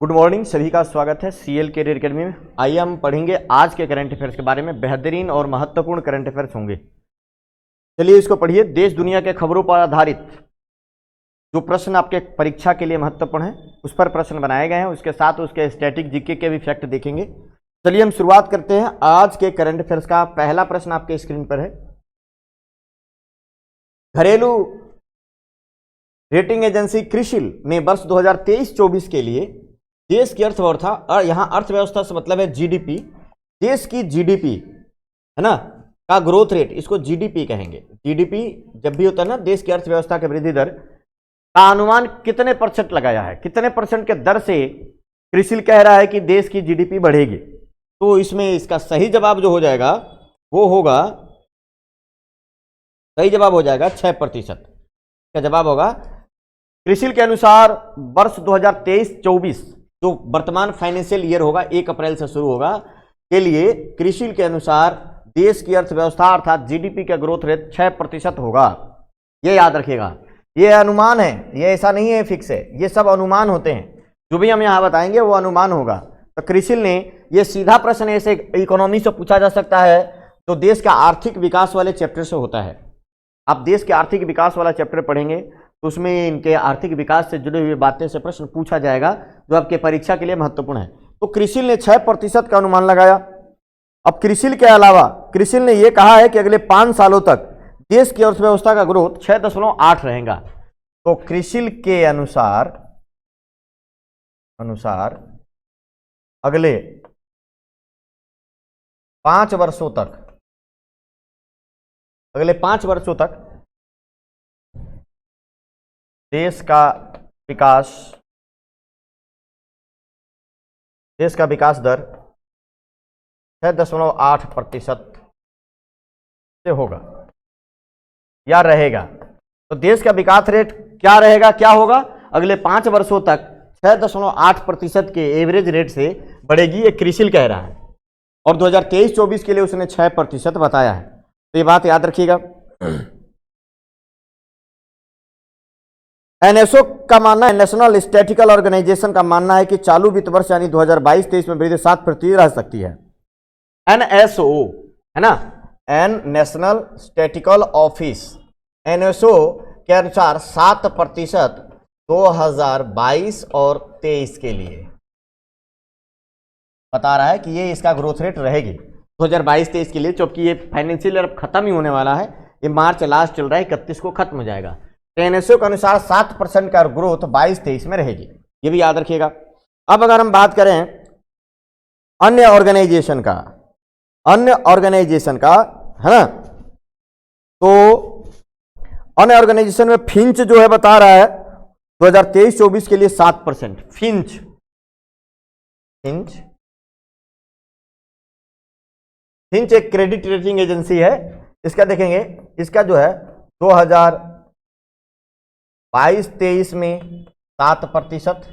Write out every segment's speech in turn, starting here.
Good morning, सभी का स्वागत है सीएल कैरियर अकेडमी में। आइए हम पढ़ेंगे आज के करंट अफेयर्स के बारे में। बेहतरीन और महत्वपूर्ण करंट अफेयर्स होंगे। चलिए इसको पढ़िए। देश दुनिया के खबरों पर आधारित जो प्रश्न आपके परीक्षा के लिए महत्वपूर्ण है उस पर प्रश्न बनाए गए हैं। उसके साथ उसके स्टैटिक जीके के भी फैक्ट देखेंगे। चलिए हम शुरुआत करते हैं आज के करंट अफेयर्स का। पहला प्रश्न आपके स्क्रीन पर है। घरेलू रेटिंग एजेंसी क्रिसिल ने वर्ष 2023-24 के लिए देश की अर्थव्यवस्था, और यहां अर्थव्यवस्था से मतलब है जीडीपी, देश की जीडीपी है ना का ग्रोथ रेट, इसको जीडीपी कहेंगे। जीडीपी जब भी होता है ना, देश की अर्थव्यवस्था की वृद्धि दर का अनुमान कितने परसेंट लगाया है, कितने परसेंट के दर से क्रिसिल कह रहा है कि देश की जीडीपी बढ़ेगी। तो इसमें इसका सही जवाब जो हो जाएगा वो होगा, सही जवाब हो जाएगा 6%। का जवाब होगा क्रिसिल के अनुसार वर्ष 2023-24 जो वर्तमान फाइनेंशियल ईयर होगा, 1 अप्रैल से शुरू होगा, के लिए क्रिसिल के अनुसार देश की अर्थव्यवस्था अर्थात जीडीपी का ग्रोथ रेट 6% होगा। ये याद रखिएगा, ये अनुमान है, ये ऐसा नहीं है फिक्स है, ये सब अनुमान होते हैं। जो भी हम यहाँ बताएंगे वो अनुमान होगा। तो क्रिसिल ने ये सीधा प्रश्न ऐसे इकोनॉमी से पूछा जा सकता है तो देश का आर्थिक विकास वाले चैप्टर से होता है। आप देश के आर्थिक विकास वाला चैप्टर पढ़ेंगे तो उसमें इनके आर्थिक विकास से जुड़ी हुई बातें से प्रश्न पूछा जाएगा जो आपके परीक्षा के लिए महत्वपूर्ण है। तो क्रिसिल ने 6% का अनुमान लगाया। अब क्रिसिल के अलावा क्रिसिल ने यह कहा है कि अगले 5 सालों तक देश की अर्थव्यवस्था का ग्रोथ 6.8 रहेगा। तो क्रिसिल के अनुसार अगले 5 वर्षों तक देश का विकास दर 6.8% से होगा या रहेगा। तो देश का विकास रेट क्या रहेगा, क्या होगा, अगले 5 वर्षों तक 6.8% के एवरेज रेट से बढ़ेगी, ये क्रिसिल कह रहा है। और 2023-24 के लिए उसने 6% बताया है। तो ये बात याद रखिएगा। एनएसओ का मानना है, नेशनल स्टैटिस्टिकल ऑर्गेनाइजेशन का मानना है कि चालू वित्त वर्ष यानी 2022-23 में वृद्धि 7% रह सकती है। एनएसओ है ना, नेशनल स्टैटिस्टिकल ऑफिस, एनएसओ के अनुसार 7% 2022 और 23 के लिए बता रहा है कि ये इसका ग्रोथ रेट रहेगी 2022-23 के लिए, जबकि ये फाइनेंशियल ईयर खत्म ही होने वाला है। ये मार्च लास्ट चल रहा है, 31 को खत्म हो जाएगा। एनएसओ के अनुसार 7% का ग्रोथ 22-23 में रहेगी, ये भी याद रखिएगा। अब अगर हम बात करें अन्य ऑर्गेनाइजेशन का है ना, तो अन्य ऑर्गेनाइजेशन में फिंच जो है बता रहा है 2023-24 के लिए 7%। फिंच एक क्रेडिट रेटिंग एजेंसी है। इसका देखेंगे, इसका जो है 2022-23 में 7%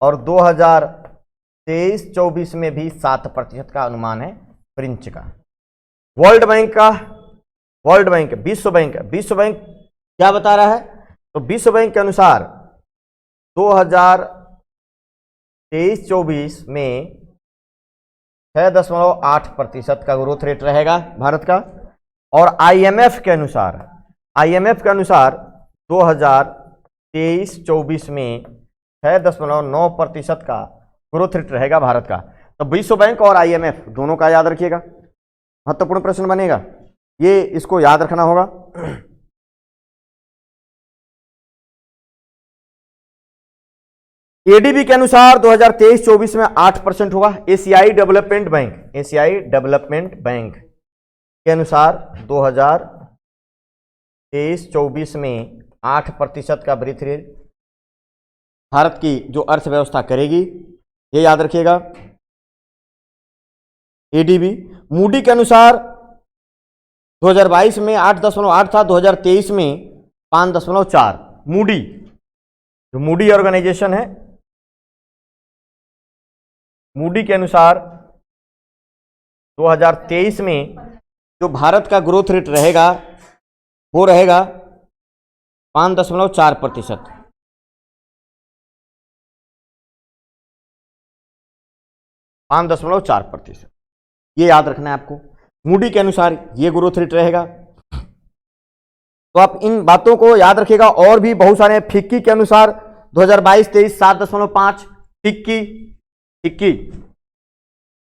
और 2023-24 में भी 7% का अनुमान है फिंच का। विश्व बैंक क्या बता रहा है, तो विश्व बैंक के अनुसार 2023-24 में 6.8% का ग्रोथ रेट रहेगा भारत का। और आईएमएफ के अनुसार 2023-24 में 6.9% का ग्रोथ रेट रहेगा भारत का। तो विश्व बैंक और आईएमएफ दोनों का याद रखिएगा, महत्वपूर्ण प्रश्न बनेगा, ये इसको याद रखना होगा। एडीबी के अनुसार 2023-24 में 8% होगा। एशियाई डेवलपमेंट बैंक के अनुसार 2023-24 में 8% का वृद्धि रेट भारत की जो अर्थव्यवस्था करेगी, ये याद रखिएगा। एडीबी मूडी के अनुसार 2022 में 8.8 था, 2023 में 5.4। जो मूडी ऑर्गेनाइजेशन है, मूडी के अनुसार 2023 में जो भारत का ग्रोथ रेट रहेगा वो रहेगा 5.4%। 5.4%। ये याद रखना है आपको। मूडी के अनुसार ये ग्रोथ रेट रहेगा। तो आप इन बातों को याद रखिएगा। और भी बहुत सारे फिक्की के अनुसार 2022-23 7.5। फिक्की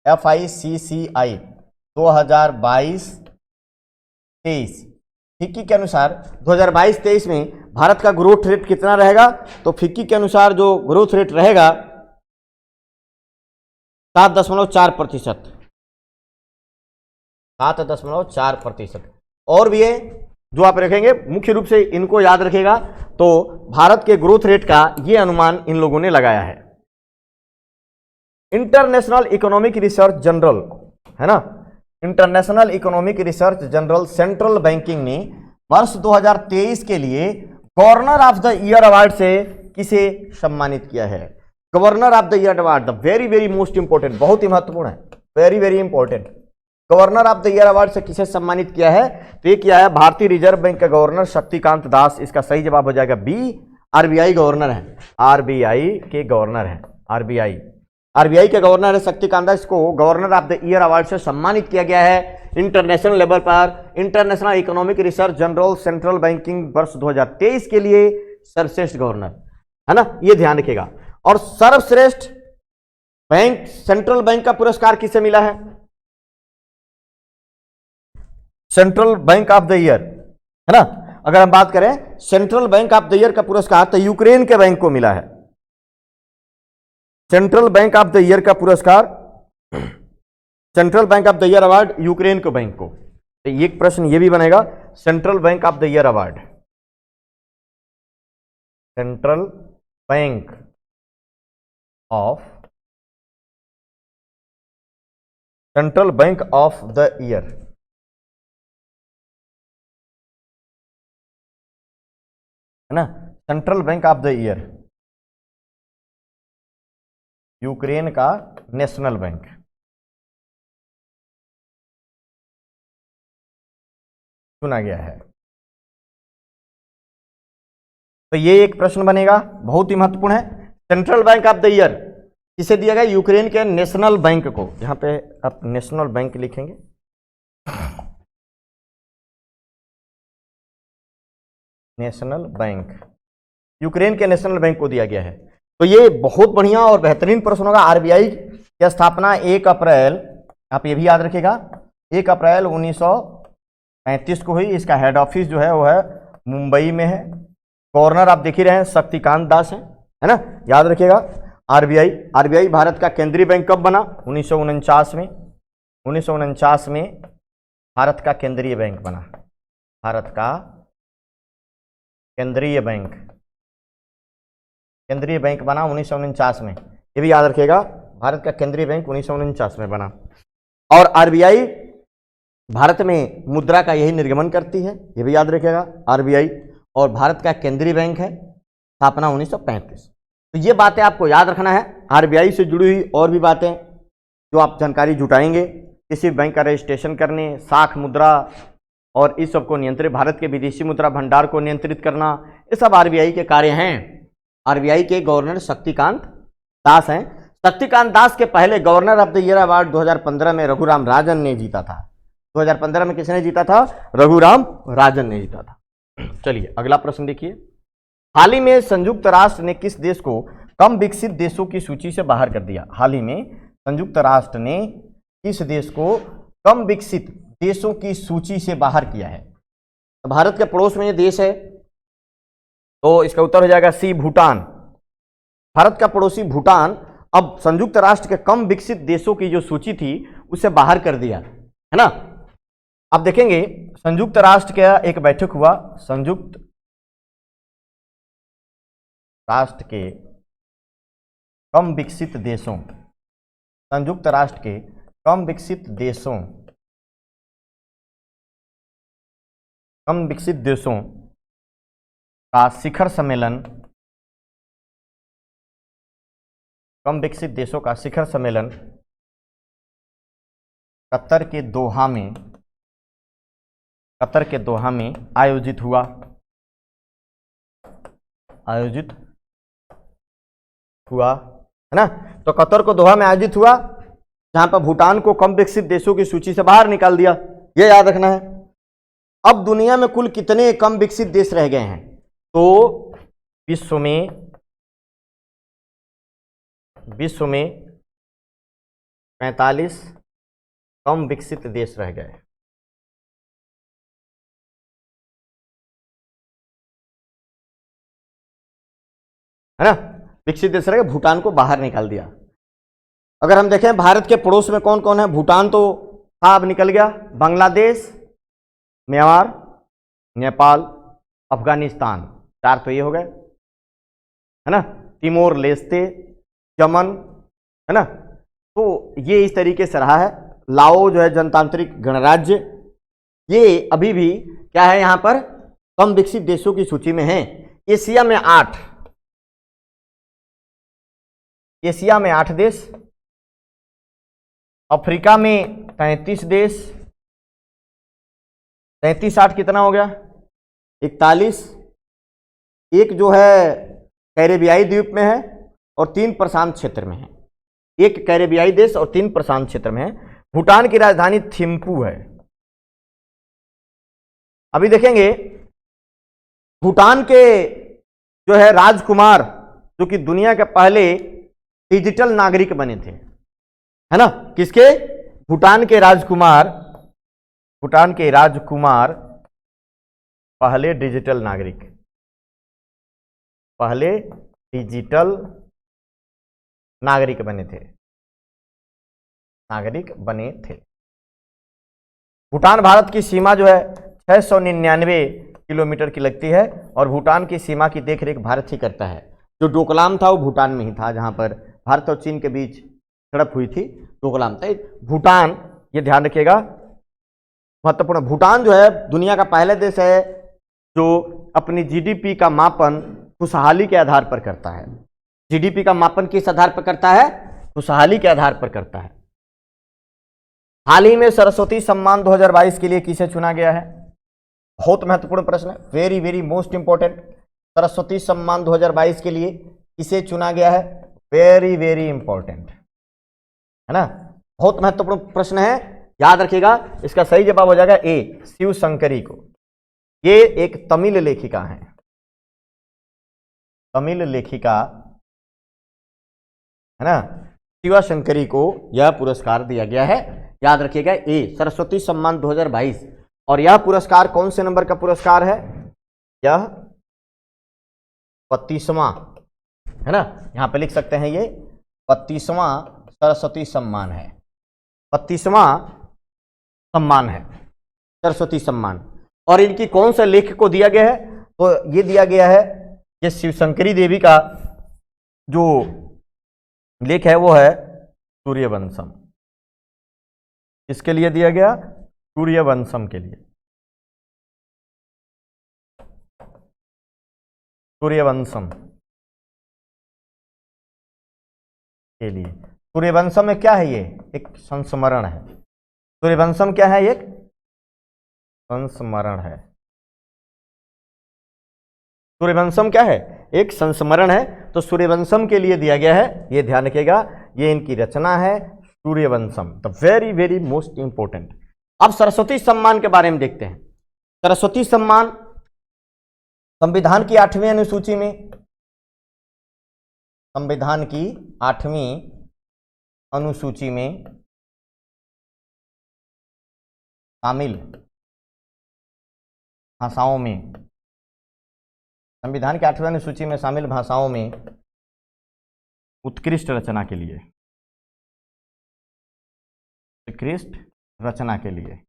FICCI 2022-23 फिक्की के अनुसार 2022-23 में भारत का ग्रोथ रेट कितना रहेगा? तो फिक्की के अनुसार जो ग्रोथ रेट रहेगा 7.4%। 7.4%। और भी है जो आप रखेंगे, मुख्य रूप से इनको याद रखेगा। तो भारत के ग्रोथ रेट का ये अनुमान इन लोगों ने लगाया है। इंटरनेशनल इकोनॉमिक रिसर्च जनरल है ना, international economic research general central banking ने वर्ष 2023 के लिए governor of the year award से किसे सम्मानित किया है? Governor of the year award, the very very most important, बहुत ही महत्वपूर्ण है, very very important. Governor of the year award से किसे सम्मानित किया है? तो ये किया है भारतीय रिजर्व बैंक के गवर्नर शक्तिकांत दास। इसका सही जवाब हो जाएगा बी, आरबीआई गवर्नर है, आरबीआई के गवर्नर है, आरबीआई के गवर्नर है शक्तिकांत दास। को governor of the year award से सम्मानित किया गया है इंटरनेशनल लेवल पर। International economic research general central banking वर्ष 2023 के लिए सर्वश्रेष्ठ गवर्नर है ना, ये ध्यान रखिएगा। और सर्वश्रेष्ठ बैंक, सेंट्रल बैंक का पुरस्कार किसे मिला है? Central bank of the year है ना। अगर हम बात करें central bank of the year का पुरस्कार तो यूक्रेन के बैंक को मिला है। Central bank of the year का पुरस्कार, central bank of the year award Ukraine के बैंक को। तो एक प्रश्न ये भी बनेगा, central bank of the year award, central bank of the year है ना, central bank of the year, Ukraine का नेशनल बैंक। चुना गया है। तो ये एक प्रश्न बनेगा, बहुत ही महत्वपूर्ण है। Central bank of the year किसे दिया गया? यूक्रेन के नेशनल बैंक को। यहां पे आप नेशनल बैंक लिखेंगे, नेशनल बैंक, यूक्रेन के नेशनल बैंक को दिया गया है। तो ये बहुत बढ़िया और बेहतरीन प्रश्न होगा। आरबीआई की स्थापना 1 अप्रैल, आप ये भी याद रखिएगा, 1 अप्रैल 1935 को हुई। इसका हेड ऑफिस जो है वो है मुंबई में है। गवर्नर आप देख ही रहे हैं शक्तिकांत दास है ना, याद रखिएगा। आरबीआई भारत का केंद्रीय बैंक कब बना? 1949 में। 1949 में भारत का केंद्रीय बैंक बना, भारत का केंद्रीय बैंक बना 1949 में। ये भी याद रखिएगा, भारत का केंद्रीय बैंक 1949 में बना। और आरबीआई भारत में मुद्रा का यही निर्गमन करती है, ये भी याद रखिएगा आरबीआई। और भारत का केंद्रीय बैंक है, स्थापना 1935। तो ये बातें आपको याद रखना है। आरबीआई से जुड़ी हुई और भी बातें जो आप जानकारी जुटाएंगे, किसी बैंक का रजिस्ट्रेशन करने, साख मुद्रा और इस सब को नियंत्रित, भारत के विदेशी मुद्रा भंडार को नियंत्रित करना, ये सब आरबीआई के कार्य हैं। आरबीआई के गवर्नर शक्तिकांत दास हैं। शक्तिकांत दास के पहले governor of the year award 2015 में रघुराम राजन ने जीता था। 2015 में किसने जीता था? रघुराम राजन ने जीता था। चलिए अगला प्रश्न देखिए। हाल ही में संयुक्त राष्ट्र ने किस देश को कम विकसित देशों की सूची से बाहर कर दिया? हाल ही में संयुक्त राष्ट्र ने किस देश को कम विकसित देशों की सूची से बाहर किया है? तो भारत के पड़ोस में ये देश है, तो इसका उत्तर हो जाएगा सी, भूटान। भारत का पड़ोसी भूटान अब संयुक्त राष्ट्र के कम विकसित देशों की जो सूची थी उसे बाहर कर दिया है ना। आप देखेंगे संयुक्त राष्ट्र का एक बैठक हुआ, संयुक्त राष्ट्र के कम विकसित देशों, संयुक्त राष्ट्र के कम विकसित देशों का शिखर सम्मेलन, कम विकसित देशों का शिखर सम्मेलन कतर के दोहा में आयोजित हुआ है ना। तो कतर को दोहा में आयोजित हुआ जहां पर भूटान को कम विकसित देशों की सूची से बाहर निकाल दिया, यह याद रखना है। अब दुनिया में कुल कितने कम विकसित देश रह गए हैं? तो विश्व में 45 कम विकसित देश रह गए। है ना, विकसित देश रह गए, भूटान को बाहर निकाल दिया। अगर हम देखें भारत के पड़ोस में कौन कौन है, भूटान तो था, अब निकल गया, बांग्लादेश, म्यांमार, नेपाल, अफगानिस्तान, 4 तो ये हो गए, है ना, तिमोर लेस्ते, यमन, है ना। तो ये इस तरीके से रहा है। लाओ जो है जनतांत्रिक गणराज्य, ये अभी भी क्या है, यहां पर कम विकसित देशों की सूची में है। एशिया में 8 देश, अफ्रीका में 33 देश, 33 8 कितना हो गया, 41। एक जो है कैरेबियाई द्वीप में है और 3 प्रशांत क्षेत्र में है। एक कैरेबियाई देश और 3 प्रशांत क्षेत्र में है। भूटान की राजधानी थिम्पू है। अभी देखेंगे भूटान के जो है राजकुमार, जो कि दुनिया के पहले डिजिटल नागरिक बने थे, है ना, किसके, भूटान के राजकुमार पहले डिजिटल नागरिक बने थे। भूटान भारत की सीमा जो है 699 किलोमीटर की लगती है और भूटान की सीमा की देखरेख भारत ही करता है। जो डोकलाम था वो भूटान में ही था, जहां पर भारत और चीन के बीच झड़प हुई थी, डोकलाम था। भूटान, ये ध्यान रखिएगा, महत्वपूर्ण। भूटान जो है दुनिया का पहला देश है जो अपनी जीडीपी का मापन खुशहाली के आधार पर करता है। जीडीपी का मापन किस आधार पर करता है? खुशहाली के आधार पर करता है। हाल ही में सरस्वती सम्मान 2022 के लिए किसे चुना गया है? बहुत महत्वपूर्ण प्रश्न है, very very most important. Saraswati सम्मान 2022 के लिए किसे चुना गया है? वेरी वेरी इंपॉर्टेंट, है ना, बहुत महत्वपूर्ण प्रश्न है, याद रखिएगा। इसका सही जवाब हो जाएगा ए, शिव शंकरी को। ये एक तमिल लेखिका है, तमिल लेखिका, है ना, शिवा शंकरी को यह पुरस्कार दिया गया है, याद रखिएगा ए, सरस्वती सम्मान 2022। और यह पुरस्कार कौन से नंबर का पुरस्कार है? यह 32वां, है ना, यहां पे लिख सकते हैं, ये 32वां सरस्वती सम्मान है, 32वां सम्मान है सरस्वती सम्मान। और इनकी कौन से लेख को दिया गया है? तो ये दिया गया है, ये शिवशंकरी देवी का जो लेख है वो है सूर्यवंशम। इसके लिए दिया गया, सूर्यवंशम के लिए, सूर्यवंशम के लिए। सूर्यवंशम में क्या है? ये एक संस्मरण है। सूर्यवंशम क्या है? एक संस्मरण है। सूर्यवंशम क्या है? एक संस्मरण है। तो सूर्यवंशम के लिए दिया गया है, ये ध्यान रखिएगा, ये इनकी रचना है Sooryavansham, the very very most important. अब सरस्वती सम्मान के बारे में देखते हैं। सरस्वती सम्मान संविधान की 8वीं अनुसूची में, संविधान की 8वीं अनुसूची में शामिल भाषाओं में, संविधान की 8वीं अनुसूची में शामिल भाषाओं में उत्कृष्ट रचना के लिए, उत्कृष्ट रचना के लिए, है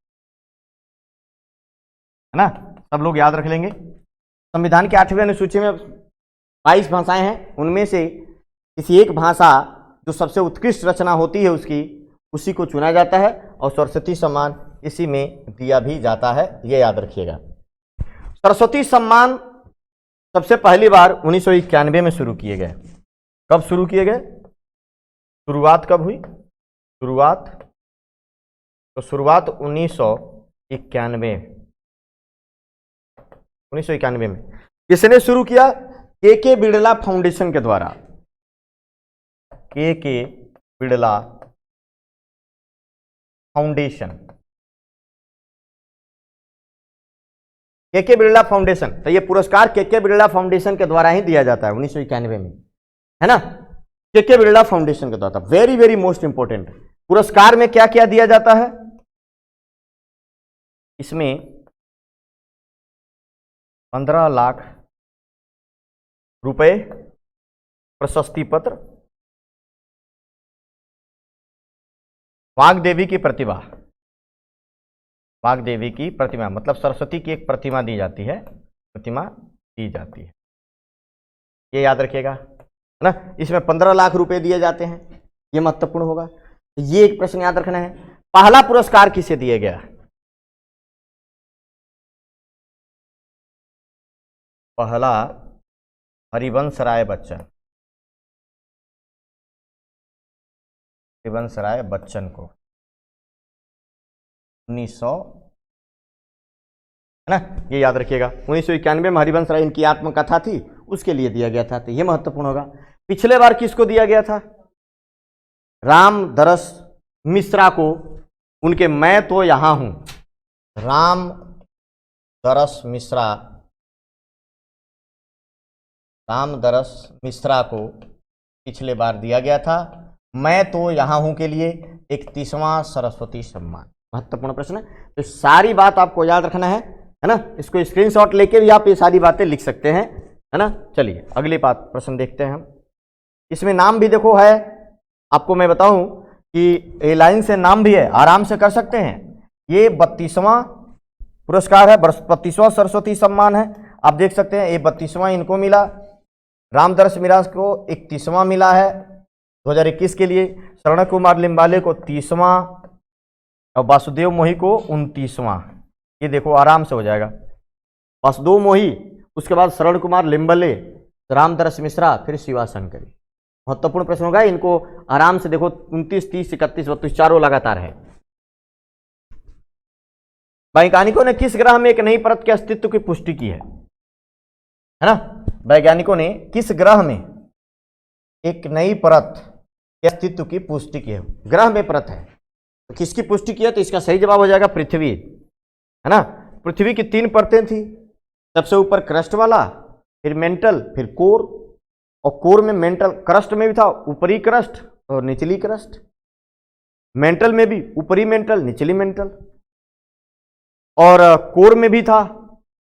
ना, सब लोग याद रख लेंगे। संविधान की 8वीं अनुसूची में 22 भाषाएं हैं, उनमें से किसी एक भाषा जो सबसे उत्कृष्ट रचना होती है उसकी, उसी को चुना जाता है और सरस्वती सम्मान इसी में दिया भी जाता है, ये याद रखिएगा। सरस्वती सम्मान सबसे पहली बार 1991 में शुरू किए गए। कब शुरू किए गए? शुरुआत कब हुई? शुरुआत 1991 में। किसने शुरू किया? के बिड़ला फाउंडेशन के द्वारा। के बिड़ला फाउंडेशन, के बिरला फाउंडेशन। तो ये पुरस्कार के बिरला फाउंडेशन के द्वारा ही दिया जाता है 1991 में, है ना, के बिरला फाउंडेशन के द्वारा। Very very most important. पुरस्कार में क्या क्या दिया जाता है? इसमें 15 लाख रुपए, प्रशस्ति पत्र, वाग्देवी की प्रतिभा, वाग्देवी की प्रतिमा मतलब सरस्वती की एक प्रतिमा दी जाती है, प्रतिमा दी जाती है, ये याद रखिएगा, है ना। इसमें 15 लाख रुपए दिए जाते हैं, ये महत्वपूर्ण होगा। ये एक प्रश्न याद रखना है। पहला पुरस्कार किसे दिया गया? पहला हरिवंश राय बच्चन, हरिवंश राय बच्चन को 1900, है ना, ये याद रखिएगा। 1991 में हरिवंश राय, इनकी आत्मकथा थी, उसके लिए दिया गया था, तो ये महत्वपूर्ण होगा। पिछले बार किसको दिया गया था? रामदरस मिश्रा को, उनके मैं तो यहां हूं, रामदरस मिश्रा, रामदरस मिश्रा को पिछले बार दिया गया था मैं तो यहां हूं के लिए 31वां सरस्वती सम्मान। महत्वपूर्ण प्रश्न है, तो सारी बात आपको याद रखना है ना। इसको स्क्रीनशॉट लेके भी आप ये सारी बातें लिख सकते हैं, है ना। चलिए अगली बात, प्रश्न देखते हैं हम। इसमें नाम भी देखो है, आपको मैं बताऊं कि ए लाइन से नाम भी है, आराम से कर सकते हैं। ये 32वां पुरस्कार है, 32वां सरस्वती सम्मान है। आप देख सकते हैं ये 32वां इनको मिला, रामदरस मिराज को 31वां मिला है 2021 के लिए, शरण कुमार लिम्बाले को 30वां और वासुदेव मोही को 29वां। ये देखो आराम से हो जाएगा, वासुदेव मोही, उसके बाद शरण कुमार लिम्बले, रामदरस मिश्रा, फिर शिवा शंकरी। महत्वपूर्ण प्रश्न होगा, इनको आराम से देखो 29, 30, 31, 32 चारों लगातार है। वैज्ञानिकों ने किस ग्रह में एक नई परत के अस्तित्व की पुष्टि की है ना। वैज्ञानिकों ने किस ग्रह में एक नई परत के अस्तित्व की पुष्टि की है? ग्रह में परत है, तो किसकी पुष्टि की है? तो इसका सही जवाब हो जाएगा पृथ्वी, है ना। पृथ्वी की 3 परतें थी, सबसे ऊपर क्रस्ट वाला, फिर मेंटल, फिर कोर, और कोर में मेंटल, क्रस्ट में भी था ऊपरी क्रस्ट और निचली क्रस्ट, मेंटल में भी ऊपरी मेंटल निचली मेंटल, और कोर में भी था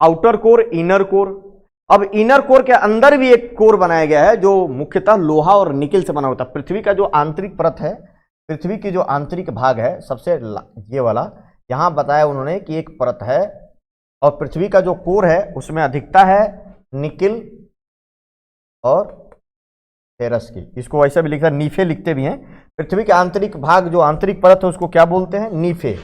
आउटर कोर इनर कोर। अब इनर कोर के अंदर भी एक कोर बनाया गया है जो मुख्यतः लोहा और निकिल से बना होता है। पृथ्वी का जो आंतरिक परत है, पृथ्वी की जो आंतरिक भाग है सबसे ये वाला, यहां बताया उन्होंने कि एक परत है, और पृथ्वी का जो कोर है उसमें अधिकता है निकिल और फेरस की। इसको वैसे भी लिखता है, नीफे लिखते भी हैं। पृथ्वी के आंतरिक भाग जो आंतरिक परत है उसको क्या बोलते हैं? नीफे,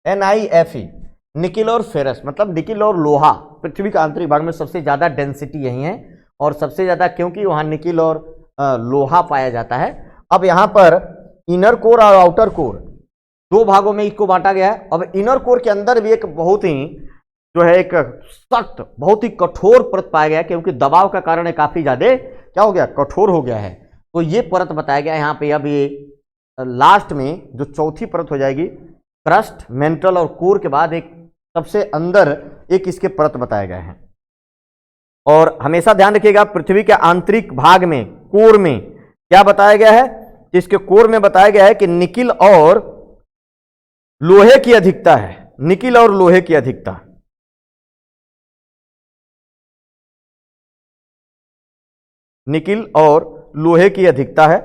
NIFE, निकिल और फेरस, मतलब निकिल और लोहा। पृथ्वी के आंतरिक भाग में सबसे ज्यादा डेंसिटी यही है, और सबसे ज्यादा क्योंकि वहां निकिल और लोहा पाया जाता है। अब यहां पर इनर कोर और आउटर कोर 2 भागों में इसको बांटा गया है। अब इनर कोर के अंदर भी एक बहुत ही जो है एक सख्त, बहुत ही कठोर परत पाया गया, क्योंकि दबाव का कारण है काफी ज्यादा क्या हो गया, कठोर हो गया है। तो ये परत बताया गया यहाँ पे। अब ये लास्ट में जो चौथी परत हो जाएगी, क्रस्ट, मेंटल और कोर के बाद एक सबसे अंदर एक इसके परत बताए गए हैं। और हमेशा ध्यान रखिएगा, पृथ्वी के आंतरिक भाग में कोर में क्या बताया गया है? इसके कोर में बताया गया है कि निकिल और लोहे की अधिकता है, निकिल और लोहे की अधिकता। निकिल और लोहे की अधिकता है,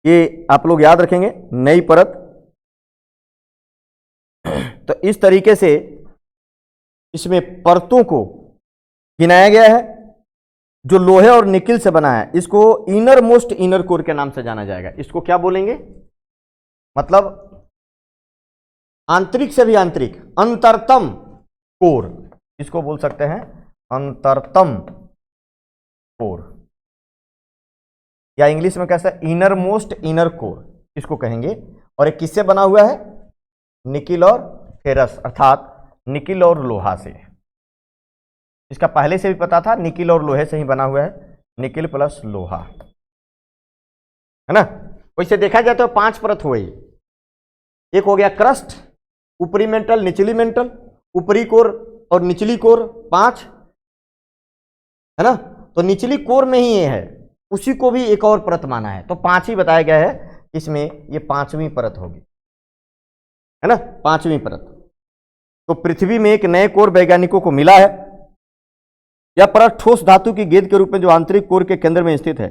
ये आप लोग याद रखेंगे, नई परत। तो इस तरीके से इसमें परतों को गिनाया गया है जो लोहे और निकिल से बना है। इसको इनर मोस्ट इनर कोर के नाम से जाना जाएगा। इसको क्या बोलेंगे? मतलब आंतरिक से भी आंतरिक, अंतरतम कोर, इसको बोल सकते हैं अंतरतम कोर, या इंग्लिश में कैसा, इनर मोस्ट इनर कोर इसको कहेंगे। और ये किससे बना हुआ है? निकिल और फेरस, अर्थात निकिल और लोहा से। इसका पहले से भी पता था, निकिल और लोहे से ही बना हुआ है, निकिल प्लस लोहा, है ना। वैसे देखा जाए तो 5 परत हुई। एक हो गया क्रस्ट, ऊपरी मेंटल, निचली मेंटल, ऊपरी कोर और निचली कोर, 5 है ना। तो निचली कोर में ही ये है, उसी को भी एक और परत माना है, तो 5 ही बताया गया है। इसमें ये 5वीं परत होगी, है ना, 5वीं परत। तो पृथ्वी में एक नए कोर वैज्ञानिकों को मिला है। यह परत ठोस धातु की गेंद के रूप में जो आंतरिक कोर के केंद्र में स्थित है।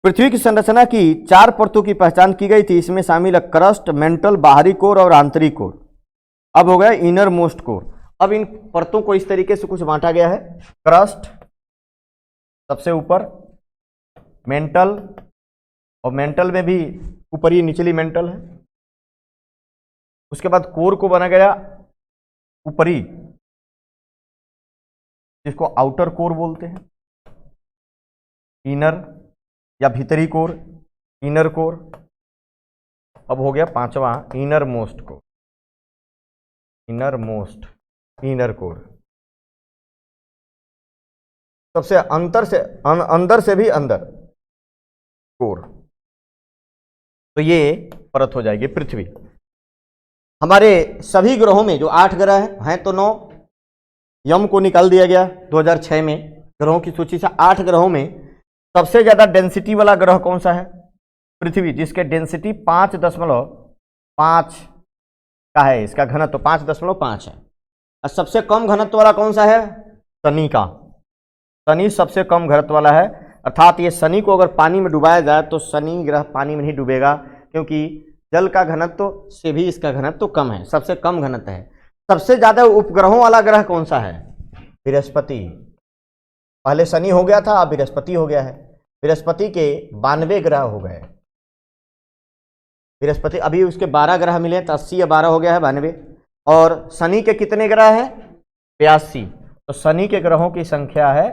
पृथ्वी की संरचना की 4 परतों की पहचान की गई थी। इसमें शामिल है क्रस्ट, मेंटल, बाहरी कोर और आंतरिक कोर। अब हो गया इनर मोस्ट कोर। अब इन परतों को इस तरीके से कुछ बांटा गया है। क्रस्ट सबसे ऊपर, मेंटल, और मेंटल में भी ऊपरी निचली मेंटल है। उसके बाद कोर को बना गया ऊपरी, जिसको आउटर कोर बोलते हैं, इनर या भीतरी कोर, इनर कोर। अब हो गया 5वां innermost core, innermost, inner core. सबसे अंदर से भी अंदर कोर। तो ये परत हो जाएगी पृथ्वी। हमारे सभी ग्रहों में जो 8 ग्रह हैं तो 9, यम को निकाल दिया गया 2006 में ग्रहों की सूची से। 8 ग्रहों में सबसे ज्यादा डेंसिटी वाला ग्रह कौन सा है? पृथ्वी, जिसके डेंसिटी 5.5 का है, इसका घनत्व 5.5 है। और सबसे कम घनत्व वाला कौन सा है? शनि का। शनि सबसे कम घनत्व वाला है, अर्थात ये शनि को अगर पानी में डुबाया जाए तो शनि ग्रह पानी में नहीं डूबेगा, क्योंकि जल का घनत्व से भी इसका घनत्व कम है, सबसे कम घनत्व है। सबसे ज्यादा उपग्रहों वाला ग्रह कौन सा है? बृहस्पति। पहले शनि हो गया था, अब बृहस्पति हो गया है। बृहस्पति के 92 ग्रह हो गए। बृहस्पति, अभी उसके 12 ग्रह मिले तो 80 या 12 हो गया है, 92। और शनि के कितने ग्रह हैं? 82। तो शनि के ग्रहों की संख्या है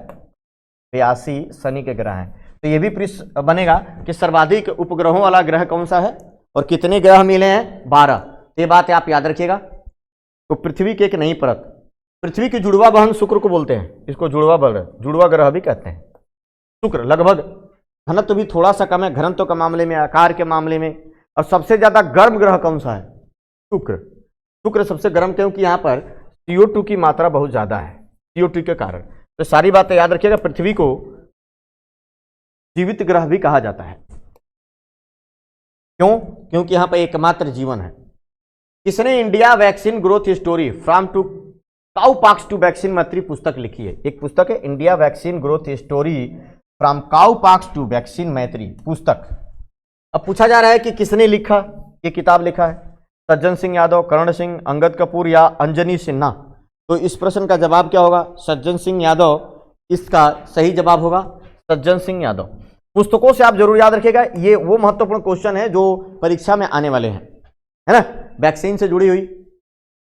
82, शनि के ग्रह हैं। तो ये भी प्रश्न बनेगा कि सर्वाधिक उपग्रहों वाला ग्रह कौन सा है और कितने ग्रह मिले हैं? 12। तो ये बात आप याद रखिएगा। तो पृथ्वी की एक नई परत, पृथ्वी की जुड़वा बहन शुक्र को बोलते हैं, इसको जुड़वा बहन, जुड़वा ग्रह भी कहते हैं। शुक्र लगभग घनत्व भी थोड़ा सा कम है, घनत्व के मामले में, आकार के मामले में। और सबसे ज्यादा गर्म ग्रह कौन सा है? शुक्र। शुक्र सबसे गर्म, क्योंकि यहाँ पर CO2 की मात्रा बहुत ज्यादा है, CO2 के कारण। तो सारी बातें याद रखिएगा। पृथ्वी को जीवित ग्रह भी कहा जाता है। क्यों? क्योंकि यहां पर एकमात्र जीवन है। किसने India vaccine growth story from to cowpox to vaccine Maitri पुस्तक लिखी है? एक पुस्तक है India vaccine growth story from cowpox to vaccine Maitri पुस्तक। अब पूछा जा रहा है कि किसने लिखा, ये किताब लिखा है? सज्जन सिंह यादव, कर्ण सिंह, अंगद कपूर या अंजनी सिन्हा? तो इस प्रश्न का जवाब क्या होगा? सज्जन सिंह यादव इसका सही जवाब होगा, सज्जन सिंह यादव। पुस्तकों से आप जरूर याद रखिएगा, ये वो महत्वपूर्ण क्वेश्चन है जो परीक्षा में आने वाले हैं, है ना। वैक्सीन से जुड़ी हुई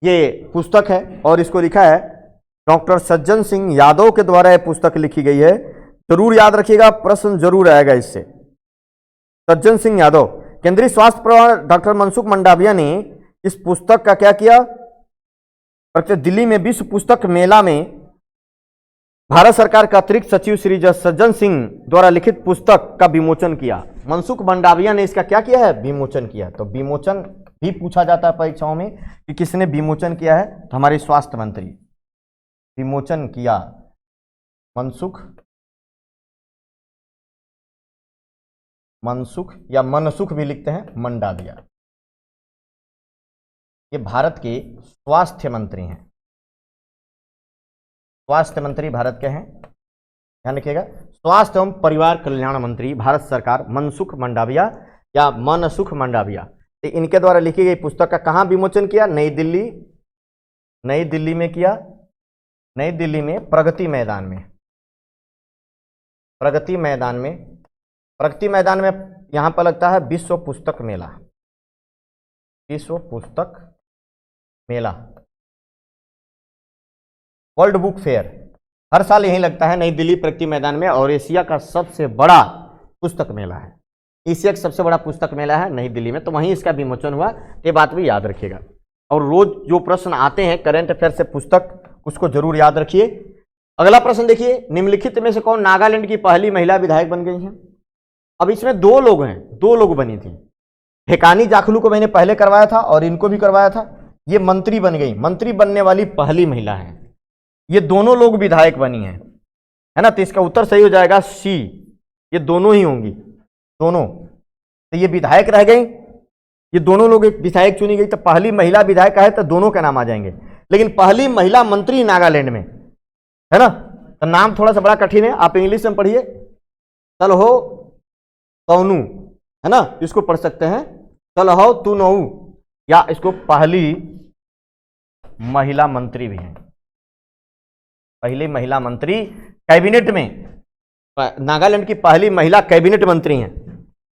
ये पुस्तक है और इसको लिखा है डॉक्टर सज्जन सिंह यादव के द्वारा यह पुस्तक लिखी गई है। जरूर याद रखिएगा, प्रश्न जरूर आएगा इससे। सज्जन सिंह यादव। केंद्रीय स्वास्थ्य प्रभारी डॉक्टर मनसुख मंडाविया ने इस पुस्तक का क्या किया? दिल्ली में विश्व पुस्तक मेला में भारत सरकार का अतिरिक्त सचिव श्री सज्जन सिंह द्वारा लिखित पुस्तक का विमोचन किया। मनसुख मंडाविया ने इसका क्या किया है? विमोचन किया। तो विमोचन भी पूछा जाता है परीक्षाओं में कि किसने विमोचन किया है, तो हमारे स्वास्थ्य मंत्री विमोचन किया। मनसुख या मनसुख भी लिखते हैं, मंडाविया। ये भारत के स्वास्थ्य मंत्री हैं। स्वास्थ्य मंत्री भारत के हैं, ध्यान रखिएगा। स्वास्थ्य एवं परिवार कल्याण मंत्री भारत सरकार मनसुख मंडाविया या मनसुख मंडाविया। तो इनके द्वारा लिखी गई पुस्तक का कहाँ विमोचन किया? नई दिल्ली में किया। नई दिल्ली में प्रगति मैदान में। प्रगति मैदान में यहां पर लगता है विश्व पुस्तक मेला। विश्व पुस्तक मेला, वर्ल्ड बुक फेयर हर साल यहीं लगता है नई दिल्ली प्रगति मैदान में, और एशिया का सबसे बड़ा पुस्तक मेला है। एशिया का सबसे बड़ा पुस्तक मेला है नई दिल्ली में, तो वहीं इसका विमोचन हुआ। ये बात भी याद रखिएगा। और रोज जो प्रश्न आते हैं करंट अफेयर से पुस्तक, उसको जरूर याद रखिए। अगला प्रश्न देखिए, निम्नलिखित में से कौन नागालैंड की पहली महिला विधायक बन गई हैं? अब इसमें दो लोग हैं, दो लोग बनी थी। हेकानी जाखलू को मैंने पहले करवाया था और इनको भी करवाया था। ये मंत्री बन गई, मंत्री बनने वाली पहली महिला है। ये दोनों लोग विधायक बनी हैं, है ना। तो इसका उत्तर सही हो जाएगा सी, ये दोनों ही होंगी, दोनों। तो ये विधायक रह गई, ये दोनों लोग एक विधायक चुनी गई, तो पहली महिला विधायक है तो दोनों के नाम आ जाएंगे। लेकिन पहली महिला मंत्री नागालैंड में, है ना। तो नाम थोड़ा सा बड़ा कठिन है, आप इंग्लिश में पढ़िए, तलहो तोनू, है ना, इसको पढ़ सकते हैं तलहो तुनऊ, या इसको पहली महिला मंत्री भी है। पहली महिला मंत्री कैबिनेट में, नागालैंड की पहली महिला कैबिनेट मंत्री हैं,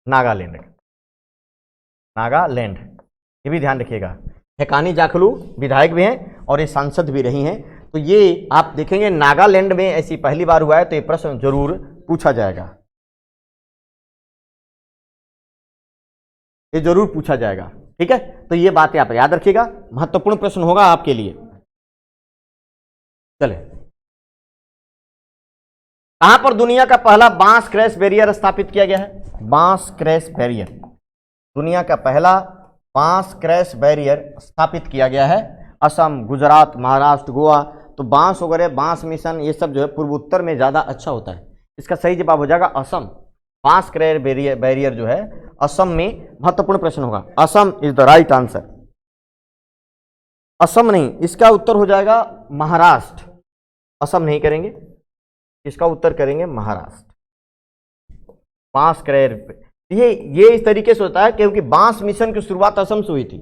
नागालैंड, नागालैंड, ये भी ध्यान रखिएगा। हेकानी जाखलू विधायक भी हैं और ये सांसद भी रही हैं। तो ये आप देखेंगे नागालैंड में ऐसी पहली बार हुआ है, तो ये प्रश्न जरूर पूछा जाएगा, ये जरूर पूछा जाएगा, ठीक है। तो ये बातें आप याद रखिएगा, महत्वपूर्ण प्रश्न होगा आपके लिए। चले, कहां पर दुनिया का पहला बांस क्रैश बैरियर स्थापित किया गया है? बांस क्रैश बैरियर, दुनिया का पहला बांस क्रैश बैरियर स्थापित किया गया है असम, गुजरात, महाराष्ट्र, गोवा। तो बांस वगैरह, बांस मिशन, ये सब जो है पूर्वोत्तर में ज्यादा अच्छा होता है। इसका सही जवाब हो जाएगा असम। बांस क्रैश बैरियर जो है असम में, महत्वपूर्ण प्रश्न होगा। Assam is the right answer. Assam नहीं, इसका उत्तर हो जाएगा महाराष्ट्र। असम नहीं करेंगे, इसका उत्तर करेंगे महाराष्ट्र। बांस क्रैश, ये इस तरीके से होता है क्योंकि बांस मिशन की शुरुआत असम से हुई थी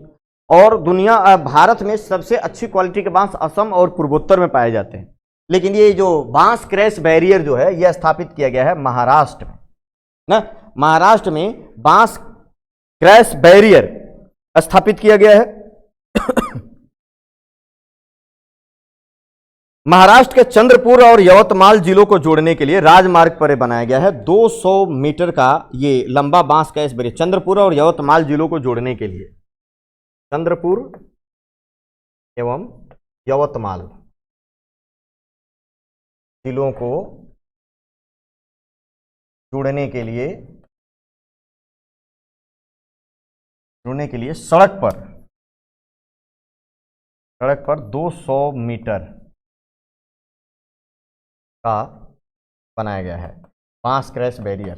और दुनिया भारत में सबसे अच्छी क्वालिटी के बांस असम और पूर्वोत्तर में पाए जाते हैं। लेकिन ये जो बांस क्रैश बैरियर जो है यह स्थापित किया गया है महाराष्ट्र में, ना। महाराष्ट्र में बांस क्रैश बैरियर स्थापित किया गया है। महाराष्ट्र के चंद्रपुर और यवतमाल जिलों को जोड़ने के लिए राजमार्ग पर बनाया गया है 200 मीटर का ये लंबा बांस क्रैश बैरियर, चंद्रपुर और यवतमाल जिलों को जोड़ने के लिए। चंद्रपुर एवं यवतमाल जिलों को जोड़ने के लिए सड़क पर 200 मीटर का बनाया गया है बांस क्रैश बैरियर।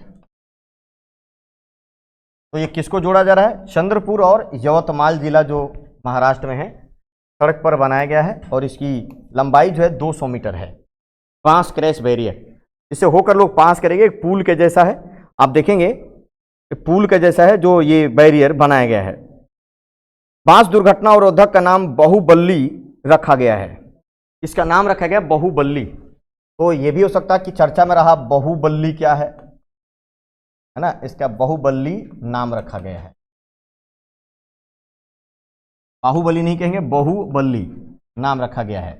तो ये किसको जोड़ा जा रहा है? चंद्रपुर और यवतमाल जिला जो महाराष्ट्र में है, सड़क पर बनाया गया है और इसकी लंबाई जो है 200 मीटर है, बांस क्रैश बैरियर। इससे होकर लोग पास करेंगे, एक पुल के जैसा है, आप देखेंगे पुल के जैसा है जो ये बैरियर बनाया गया है। बांस दुर्घटना अवरोधक का नाम बाहुबली रखा गया है। इसका नाम रखा गया बाहुबली। तो ये भी हो सकता है कि चर्चा में रहा बाहुबली क्या है ना, इसका बाहुबली नाम रखा गया है। बाहुबली नहीं कहेंगे, बाहुबली नाम रखा गया है,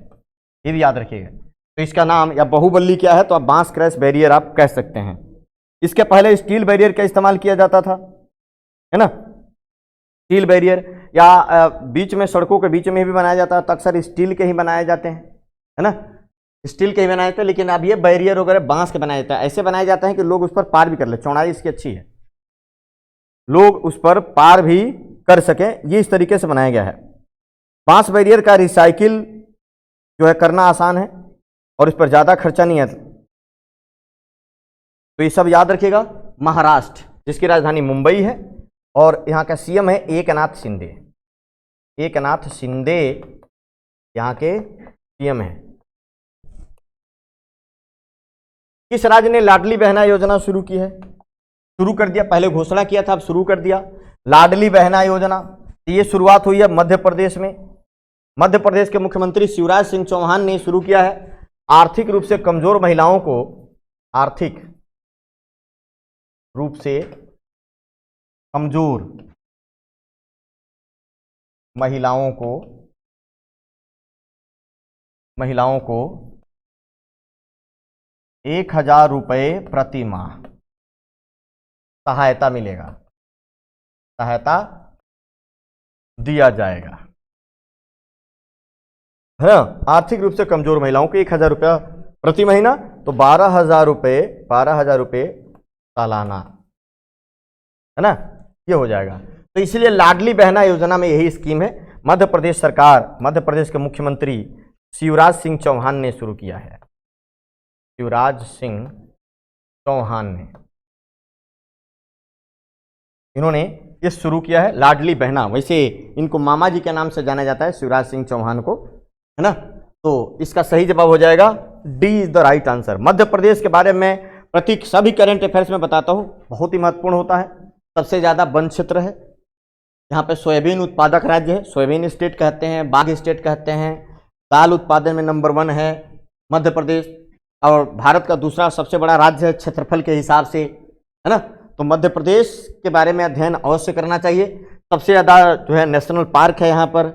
ये भी याद रखिएगा। तो इसका नाम या बाहुबली क्या है, तो आप बांस क्रैश बैरियर आप कह सकते हैं। इसके पहले स्टील बैरियर का इस्तेमाल किया जाता था, है ना। स्टील बैरियर या बीच में, सड़कों के बीच में भी बनाया जाता है, तो अक्सर स्टील के ही बनाए जाते हैं, है ना, स्टील के ही बनाए जाते हैं। लेकिन अब ये बैरियर वगैरह बांस के बनाया जाता है। ऐसे बनाए जाते हैं कि लोग उस पर पार भी कर ले, चौड़ाई इसकी अच्छी है, लोग उस पर पार भी कर सकें, ये इस तरीके से बनाया गया है। बांस बैरियर का रिसाइकिल जो है करना आसान है और इस पर ज़्यादा खर्चा नहीं है। तो ये सब याद रखिएगा। महाराष्ट्र जिसकी राजधानी मुंबई है और यहाँ का सीएम है एकनाथ शिंदे। एकनाथ शिंदे यहाँ के सीएम हैं। किस राज्य ने लाडली बहना योजना शुरू की है? शुरू कर दिया, पहले घोषणा किया था, अब शुरू कर दिया लाडली बहना योजना। ये शुरुआत हुई है मध्य प्रदेश में। मध्य प्रदेश के मुख्यमंत्री शिवराज सिंह चौहान ने शुरू किया है। आर्थिक रूप से कमजोर महिलाओं को, आर्थिक रूप से कमजोर महिलाओं को 1,000 रुपये प्रति माह सहायता मिलेगा, सहायता दिया जाएगा, है ना। आर्थिक रूप से कमजोर महिलाओं को 1,000 रुपया प्रति महीना, तो 12,000 रुपये सालाना है ना, ये हो जाएगा। तो इसलिए लाडली बहना योजना में यही स्कीम है, मध्य प्रदेश सरकार, मध्य प्रदेश के मुख्यमंत्री शिवराज सिंह चौहान ने शुरू किया है। शिवराज सिंह चौहान ने, इन्होंने ये शुरू किया है लाडली बहना। वैसे इनको मामा जी के नाम से जाना जाता है, शिवराज सिंह चौहान को, है ना। तो इसका सही जवाब हो जाएगा D is the right answer. Madhya Pradesh के बारे में प्रतीक सभी करंट अफेयर्स में बताता हूं, बहुत ही महत्वपूर्ण होता है। सबसे ज्यादा वन क्षेत्र है, यहाँ पे सोयाबीन उत्पादक राज्य है, सोयाबीन स्टेट कहते हैं, बाघ स्टेट कहते हैं। दाल उत्पादन में नंबर 1 है मध्य प्रदेश, और भारत का दूसरा सबसे बड़ा राज्य है क्षेत्रफल के हिसाब से, है ना। तो मध्य प्रदेश के बारे में अध्ययन अवश्य करना चाहिए। सबसे ज़्यादा जो है नेशनल पार्क है यहाँ पर,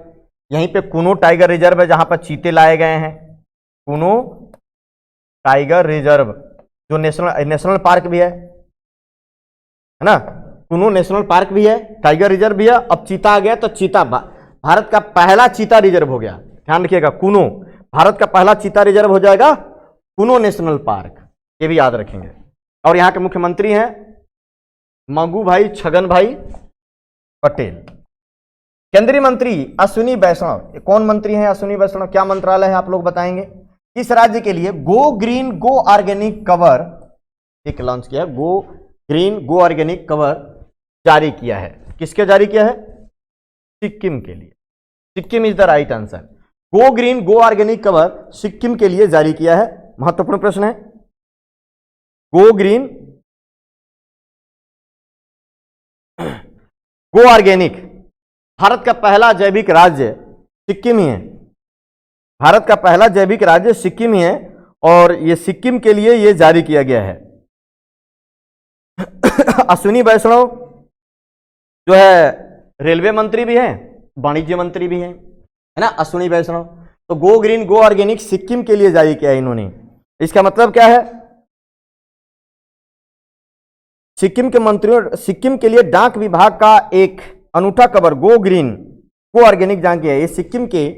यहीं पे कुनो टाइगर रिजर्व है जहाँ पर चीते लाए गए हैं। कुनो टाइगर रिजर्व जो नेशनल पार्क भी है ना, कुनो नेशनल पार्क भी है, टाइगर रिजर्व भी है। अब चीता आ गया तो चीता भारत का पहला चीता रिजर्व हो गया, ध्यान रखिएगा। कुनो भारत का पहला चीता रिजर्व हो जाएगा, कुनो नेशनल पार्क, ये भी याद रखेंगे। और यहाँ के मुख्यमंत्री हैं मंगू भाई छगन भाई पटेल। केंद्रीय मंत्री अश्विनी वैष्णव, कौन मंत्री हैं अश्विनी वैष्णव, क्या मंत्रालय है आप लोग बताएंगे। किस राज्य के लिए गो ग्रीन गो ऑर्गेनिक कवर एक लॉन्च किया है, गो ग्रीन गो ऑर्गेनिक कवर जारी किया है, किसके जारी किया है, सिक्किम के लिए। Sikkim is the right answer. Go green go organic cover Sikkim के लिए जारी किया है। महत्वपूर्ण प्रश्न है, गो ग्रीन गो ऑर्गेनिक, भारत का पहला जैविक राज्य सिक्किम ही है, भारत का पहला जैविक राज्य सिक्किम ही है, और ये सिक्किम के लिए ये जारी किया गया है। अश्विनी वैष्णव जो है रेलवे मंत्री भी हैं, वाणिज्य मंत्री भी हैं, है ना, अश्विनी वैष्णव। तो गो ग्रीन गो ऑर्गेनिक सिक्किम के लिए जारी किया है इन्होंने। इसका मतलब क्या है, सिक्किम के मंत्रियों, सिक्किम के लिए डाक विभाग का एक अनूठा कवर गो ग्रीन गो ऑर्गेनिक जान किया है, ये सिक्किम के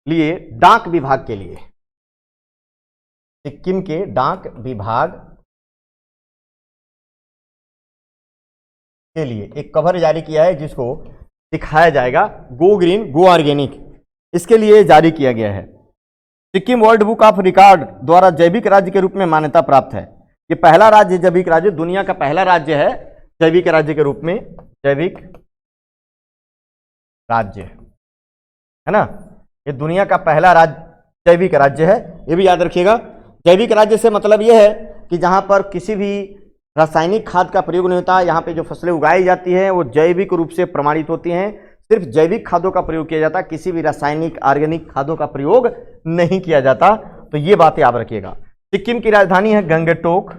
लिए, डाक विभाग के लिए, सिक्किम के डाक विभाग के लिए एक कवर जारी किया है जिसको दिखाया जाएगा गो ग्रीन गो ऑर्गेनिक, इसके लिए जारी किया गया है। Sikkim world book of record द्वारा जैविक राज्य के रूप में मान्यता प्राप्त है। ये पहला राज्य जैविक राज्य, दुनिया का पहला राज्य है जैविक राज्य के रूप में, जैविक राज्य है ना, ये दुनिया का पहला राज्य जैविक राज्य है, ये भी याद रखिएगा। जैविक राज्य से मतलब यह है कि जहां पर किसी भी रासायनिक खाद का प्रयोग नहीं होता, यहाँ पे जो फसलें उगाई जाती हैं वो जैविक रूप से प्रमाणित होती हैं, सिर्फ जैविक खादों का प्रयोग किया जाता है, किसी भी रासायनिक ऑर्गेनिक खादों का प्रयोग नहीं किया जाता। तो ये बात याद रखिएगा। सिक्किम की राजधानी है गंगटोक,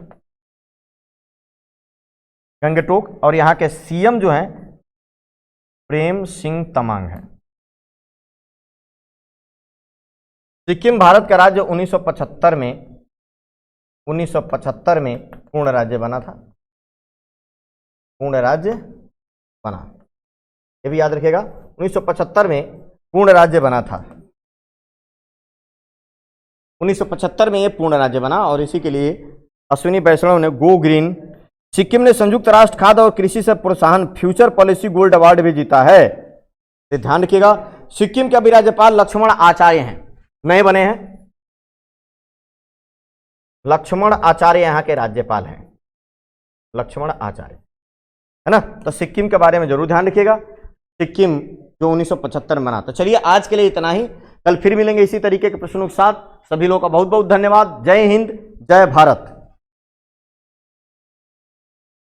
गंगटोक, और यहाँ के सीएम जो हैं प्रेम सिंह तमांग है। सिक्किम भारत का राज्य 1975 में पूर्ण राज्य बना था, पूर्ण राज्य बना, ये भी याद रखिएगा। 1975 में पूर्ण राज्य बना था, 1975 में ये पूर्ण राज्य बना, और इसी के लिए अश्विनी वैष्णव ने गो ग्रीन। सिक्किम ने संयुक्त राष्ट्र खाद्य और कृषि से प्रोत्साहन फ्यूचर पॉलिसी गोल्ड अवार्ड भी जीता है, तो ध्यान रखिएगा। सिक्किम के अभी राज्यपाल लक्ष्मण आचार्य हैं, नए बने हैं, लक्ष्मण आचार्य यहाँ के राज्यपाल हैं, लक्ष्मण आचार्य, है ना। तो सिक्किम के बारे में जरूर ध्यान रखिएगा, सिक्किम जो 1975 में बना। तो चलिए आज के लिए इतना ही, कल फिर मिलेंगे इसी तरीके के प्रश्नों के साथ। सभी लोगों का बहुत बहुत धन्यवाद। जय हिंद, जय भारत।